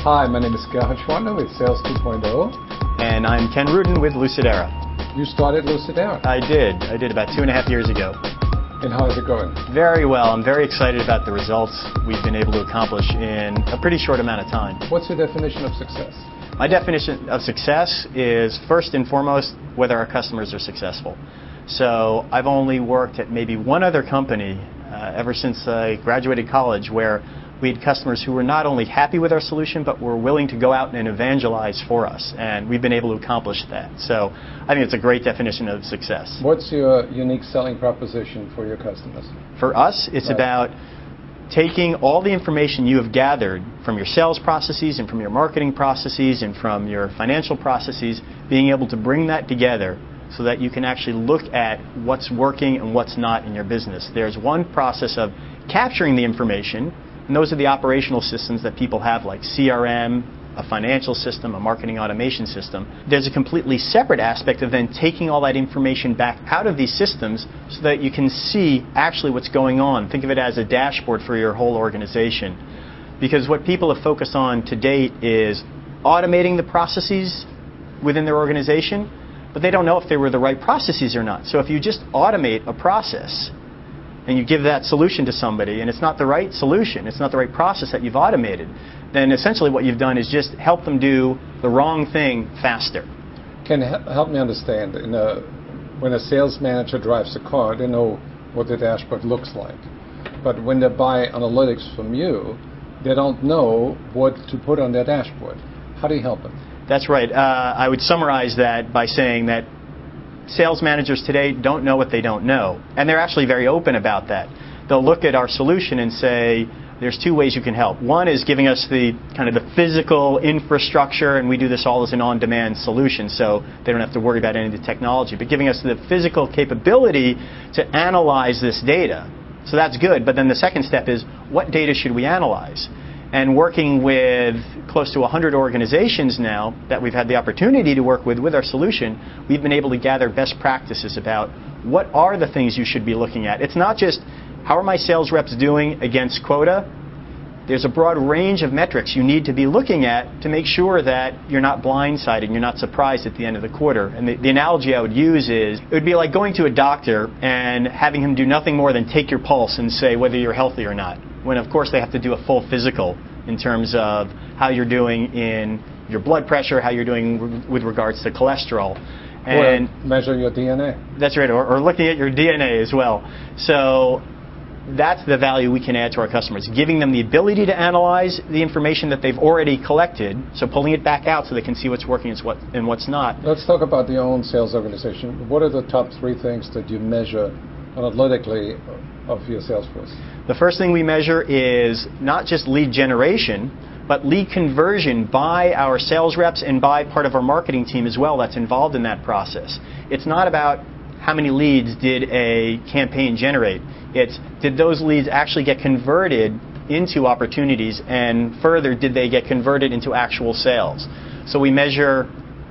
Hi, my name is Gerhard Schwander with Sales 2.0. And I'm Ken Rudin with LucidEra. You started LucidEra? I did about 2.5 years ago. And how is it going? Very well. I'm very excited about the results we've been able to accomplish in a pretty short amount of time. What's your definition of success? My definition of success is, first and foremost, whether our customers are successful. So I've only worked at maybe one other company ever since I graduated college where we had customers who were not only happy with our solution, but were willing to go out and evangelize for us. And we've been able to accomplish that. So I think it's a great definition of success. What's your unique selling proposition for your customers? For us, it's about taking all the information you have gathered from your sales processes and from your marketing processes and from your financial processes, being able to bring that together so that you can actually look at what's working and what's not in your business. There's one process of capturing the information, and those are the operational systems that people have, like CRM, a financial system, a marketing automation system. There's a completely separate aspect of then taking all that information back out of these systems so that you can see actually what's going on. Think of it as a dashboard for your whole organization. Because what people have focused on to date is automating the processes within their organization, but they don't know if they were the right processes or not. So if you just automate a process and you give that solution to somebody and it's not the right solution, it's not the right process that you've automated, then essentially what you've done is just help them do the wrong thing faster. Can help me understand, when a sales manager drives a car, they know what the dashboard looks like. But when they buy analytics from you, they don't know what to put on their dashboard. How do you help them? That's right. I would summarize that by saying that sales managers today don't know what they don't know. And they're actually very open about that. They'll look at our solution and say, there's two ways you can help. One is giving us the kind of the physical infrastructure, and we do this all as an on-demand solution, so they don't have to worry about any of the technology, but giving us the physical capability to analyze this data. So that's good, but then the second step is, what data should we analyze? And working with close to 100 organizations now that we've had the opportunity to work with our solution, we've been able to gather best practices about what are the things you should be looking at. It's not just, how are my sales reps doing against quota? There's a broad range of metrics you need to be looking at to make sure that you're not blindsided, you're not surprised at the end of the quarter. And the analogy I would use is, it would be like going to a doctor and having him do nothing more than take your pulse and say whether you're healthy or not, when of course they have to do a full physical in terms of how you're doing in your blood pressure, how you're doing with regards to cholesterol. And or measure your DNA. That's right, or looking at your DNA as well. So that's the value we can add to our customers, giving them the ability to analyze the information that they've already collected, so pulling it back out so they can see what's working and what's not. Let's talk about your own sales organization. What are the top 3 things that you measure analytically of your sales force? The first thing we measure is not just lead generation, but lead conversion by our sales reps and by part of our marketing team as well that's involved in that process. It's not about how many leads did a campaign generate. It's, did those leads actually get converted into opportunities, and further, did they get converted into actual sales? So we measure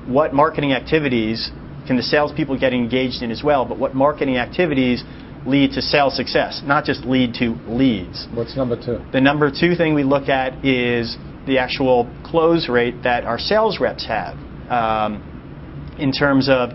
what marketing activities can the salespeople get engaged in as well, but what marketing activities lead to sales success, not just lead to leads. What's number 2? The number 2 thing we look at is the actual close rate that our sales reps have in terms of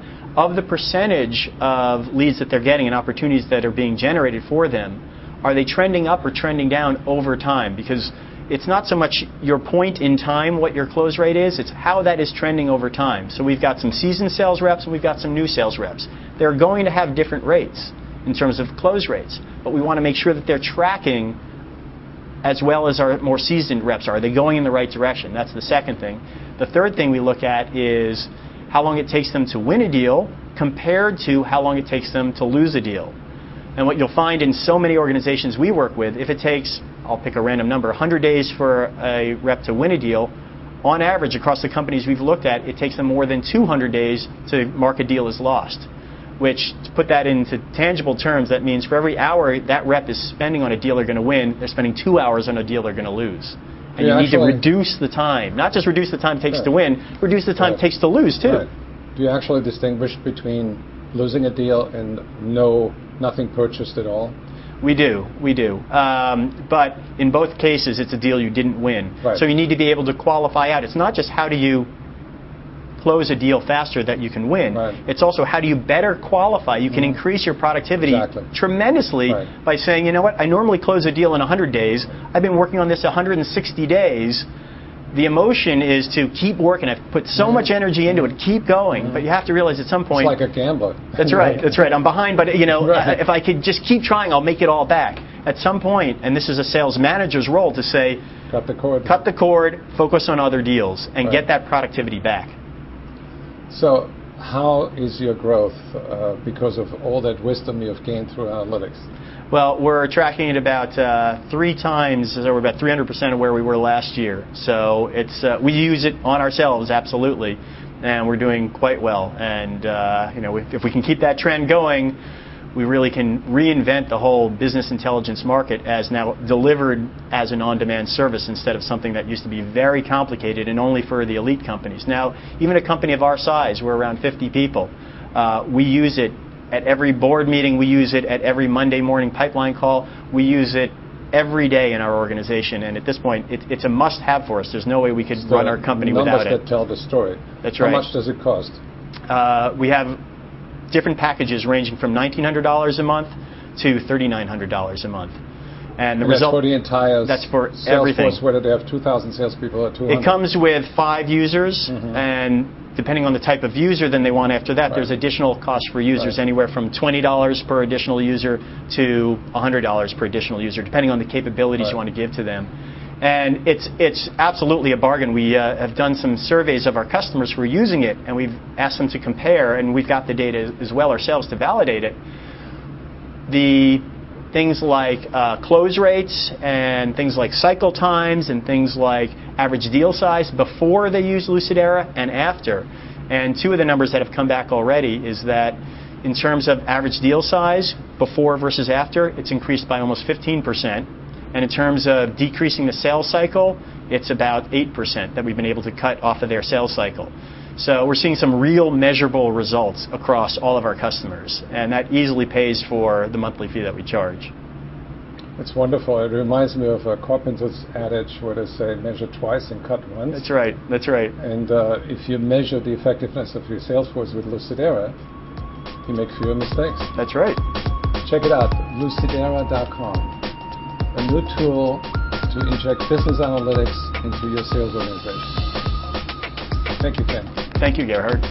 the percentage of leads that they're getting and opportunities that are being generated for them. Are they trending up or trending down over time? Because it's not so much your point in time what your close rate is, it's how that is trending over time. So we've got some seasoned sales reps and we've got some new sales reps. They're going to have different rates in terms of close rates, but we want to make sure that they're tracking as well as our more seasoned reps are. Are they going in the right direction? That's the second thing. The third thing we look at is how long it takes them to win a deal compared to how long it takes them to lose a deal. And what you'll find in so many organizations we work with, if it takes, I'll pick a random number, 100 days for a rep to win a deal, on average across the companies we've looked at, it takes them more than 200 days to mark a deal as lost. Which, to put that into tangible terms, that means for every hour that rep is spending on a deal they're going to win, they're spending 2 hours on a deal they're going to lose. And you need to reduce the time. Not just reduce the time it takes to win, reduce the time it takes to lose, too. Right. Do you actually distinguish between losing a deal and nothing purchased at all? We do. But in both cases, it's a deal you didn't win. Right. So you need to be able to qualify out. It's not just how do you close a deal faster that you can win. Right. It's also how do you better qualify. You can increase your productivity tremendously by saying, you know what, I normally close a deal in 100 days. I've been working on this 160 days. The emotion is to keep working. I've put so much energy into it. Keep going. But you have to realize at some point... It's like a gambler. That's right. That's right. I'm behind, but if I could just keep trying, I'll make it all back. At some point, and this is a sales manager's role to say, cut the cord. Cut the cord, focus on other deals, and get that productivity back. So how is your growth because of all that wisdom you've gained through analytics? Well, we're tracking at about 3 times, so we're about 300% of where we were last year. So it's we use it on ourselves, absolutely, and we're doing quite well. And if we can keep that trend going, we really can reinvent the whole business intelligence market as now delivered as an on-demand service instead of something that used to be very complicated and only for the elite companies. Now, even a company of our size, we're around 50 people, we use it at every board meeting, we use it at every Monday morning pipeline call, we use it every day in our organization, and at this point, it's a must-have for us. There's no way we could run our company without it. Numbers that tell the story. That's right. How much does it cost? We have different packages ranging from $1,900 a month to $3,900 a month. And the result, that's for the entire that's for Salesforce, everything. Whether they have 2,000 salespeople or 200. It comes with 5 users, and depending on the type of user then they want after that, there's additional costs for users, anywhere from $20 per additional user to $100 per additional user, depending on the capabilities you want to give to them. And it's absolutely a bargain. We have done some surveys of our customers who are using it, and we've asked them to compare, and we've got the data as well ourselves to validate it. The things like close rates and things like cycle times and things like average deal size before they use LucidEra and after. And 2 of the numbers that have come back already is that in terms of average deal size before versus after, it's increased by almost 15%. And in terms of decreasing the sales cycle, it's about 8% that we've been able to cut off of their sales cycle. So we're seeing some real measurable results across all of our customers, and that easily pays for the monthly fee that we charge. It's wonderful. It reminds me of a carpenter's adage where they say measure twice and cut once. That's right. That's right. And if you measure the effectiveness of your sales force with LucidEra, you make fewer mistakes. That's right. Check it out, LucidEra.com. A new tool to inject business analytics into your sales organization. Thank you, Ken. Thank you, Gerhard.